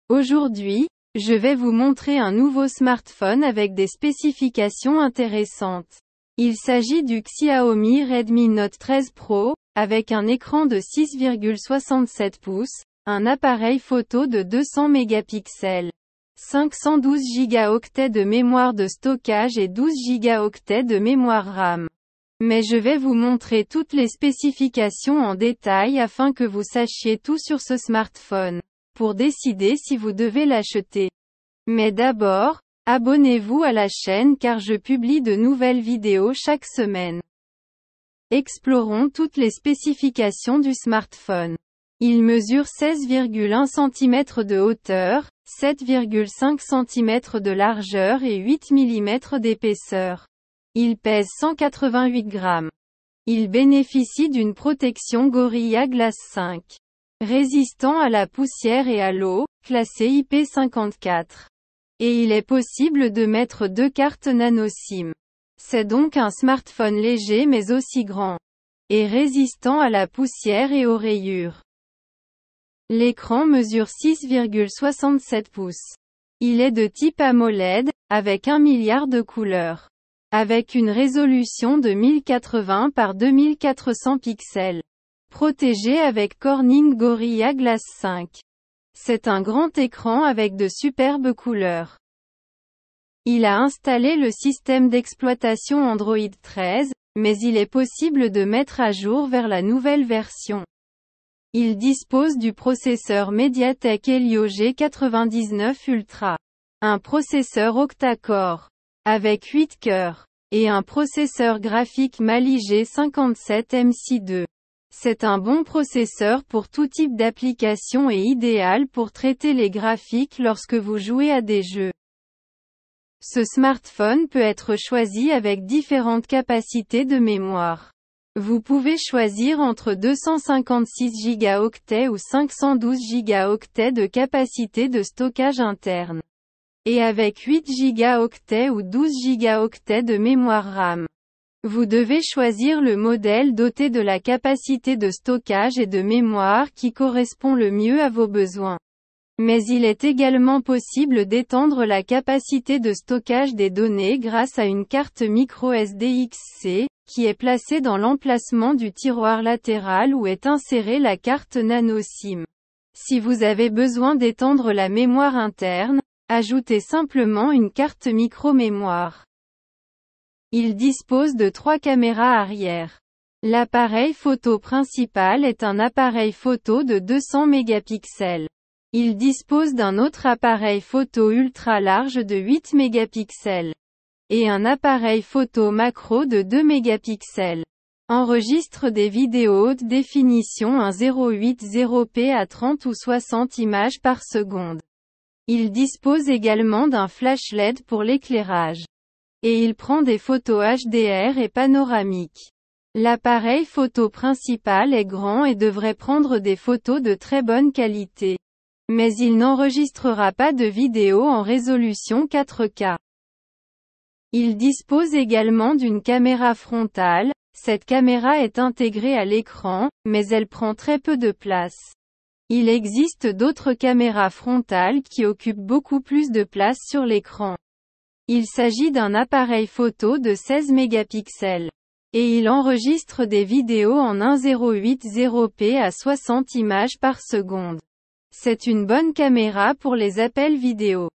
Aujourd'hui, je vais vous montrer un nouveau smartphone avec des spécifications intéressantes. Il s'agit du Xiaomi Redmi Note 13 Pro, avec un écran de 6,67 pouces, un appareil photo de 200 mégapixels, 512 Go de mémoire de stockage et 12 Go de mémoire RAM. Mais je vais vous montrer toutes les spécifications en détail afin que vous sachiez tout sur ce smartphone, pour décider si vous devez l'acheter. Mais d'abord, abonnez-vous à la chaîne car je publie de nouvelles vidéos chaque semaine. Explorons toutes les spécifications du smartphone. Il mesure 16,1 cm de hauteur, 7,5 cm de largeur et 8 mm d'épaisseur. Il pèse 188 grammes. Il bénéficie d'une protection Gorilla Glass 5. Résistant à la poussière et à l'eau, classé IP54. Et il est possible de mettre 2 cartes nano SIM. C'est donc un smartphone léger mais aussi grand. Et résistant à la poussière et aux rayures. L'écran mesure 6,67 pouces. Il est de type AMOLED, avec 1 milliard de couleurs. Avec une résolution de 1080 par 2400 pixels. Protégé avec Corning Gorilla Glass 5. C'est un grand écran avec de superbes couleurs. Il a installé le système d'exploitation Android 13, mais il est possible de mettre à jour vers la nouvelle version. Il dispose du processeur MediaTek Helio G99 Ultra. Un processeur octa-core. Avec 8 cœurs. Et un processeur graphique Mali G57 MC2. C'est un bon processeur pour tout type d'application et idéal pour traiter les graphiques lorsque vous jouez à des jeux. Ce smartphone peut être choisi avec différentes capacités de mémoire. Vous pouvez choisir entre 256 Go ou 512 Go de capacité de stockage interne. Et avec 8 Go ou 12 Go de mémoire RAM. Vous devez choisir le modèle doté de la capacité de stockage et de mémoire qui correspond le mieux à vos besoins. Mais il est également possible d'étendre la capacité de stockage des données grâce à une carte micro SD XC, qui est placée dans l'emplacement du tiroir latéral où est insérée la carte nano SIM. Si vous avez besoin d'étendre la mémoire interne, ajoutez simplement une carte micro-mémoire. Il dispose de 3 caméras arrière. L'appareil photo principal est un appareil photo de 200 mégapixels. Il dispose d'un autre appareil photo ultra large de 8 mégapixels. Et un appareil photo macro de 2 mégapixels. Enregistre des vidéos haute définition 1080p à 30 ou 60 images par seconde. Il dispose également d'un flash LED pour l'éclairage. Et il prend des photos HDR et panoramiques. L'appareil photo principal est grand et devrait prendre des photos de très bonne qualité. Mais il n'enregistrera pas de vidéo en résolution 4K. Il dispose également d'une caméra frontale. Cette caméra est intégrée à l'écran, mais elle prend très peu de place. Il existe d'autres caméras frontales qui occupent beaucoup plus de place sur l'écran. Il s'agit d'un appareil photo de 16 mégapixels. Et il enregistre des vidéos en 1080p à 60 images par seconde. C'est une bonne caméra pour les appels vidéo.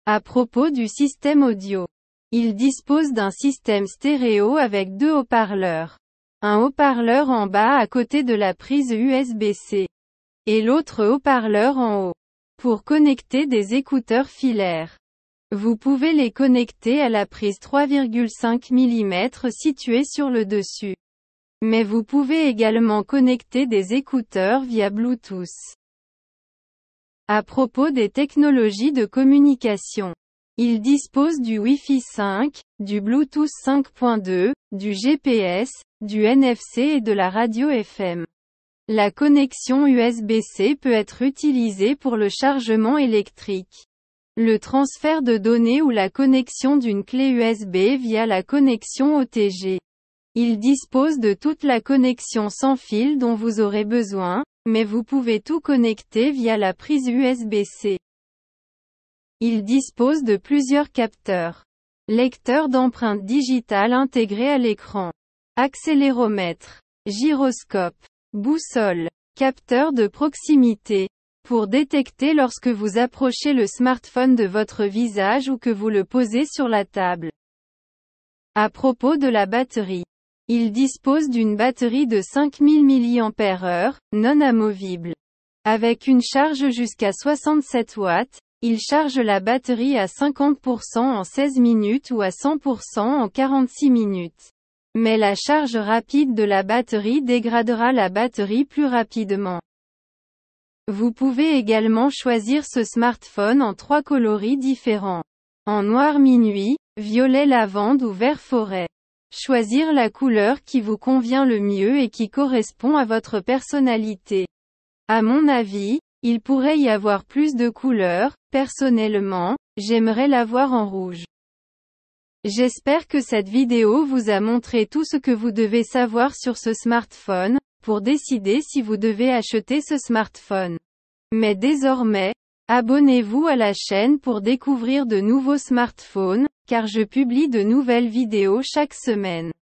À propos du système audio. Il dispose d'un système stéréo avec 2 haut-parleurs. Un haut-parleur en bas à côté de la prise USB-C. Et l'autre haut-parleur en haut. Pour connecter des écouteurs filaires. Vous pouvez les connecter à la prise 3,5 mm située sur le dessus. Mais vous pouvez également connecter des écouteurs via Bluetooth. À propos des technologies de communication. Il dispose du Wi-Fi 5, du Bluetooth 5.2, du GPS, du NFC et de la radio FM. La connexion USB-C peut être utilisée pour le chargement électrique. Le transfert de données ou la connexion d'une clé USB via la connexion OTG. Il dispose de toute la connexion sans fil dont vous aurez besoin, mais vous pouvez tout connecter via la prise USB-C. Il dispose de plusieurs capteurs. Lecteur d'empreintes digitales intégré à l'écran. Accéléromètre. Gyroscope. Boussole. Capteur de proximité. Pour détecter lorsque vous approchez le smartphone de votre visage ou que vous le posez sur la table. À propos de la batterie. Il dispose d'une batterie de 5000 mAh, non amovible. Avec une charge jusqu'à 67 watts, il charge la batterie à 50% en 16 minutes ou à 100% en 46 minutes. Mais la charge rapide de la batterie dégradera la batterie plus rapidement. Vous pouvez également choisir ce smartphone en 3 coloris différents. En noir minuit, violet lavande ou vert forêt. Choisir la couleur qui vous convient le mieux et qui correspond à votre personnalité. À mon avis, il pourrait y avoir plus de couleurs. Personnellement, j'aimerais l'avoir en rouge. J'espère que cette vidéo vous a montré tout ce que vous devez savoir sur ce smartphone, pour décider si vous devez acheter ce smartphone. Mais désormais, abonnez-vous à la chaîne pour découvrir de nouveaux smartphones, car je publie de nouvelles vidéos chaque semaine.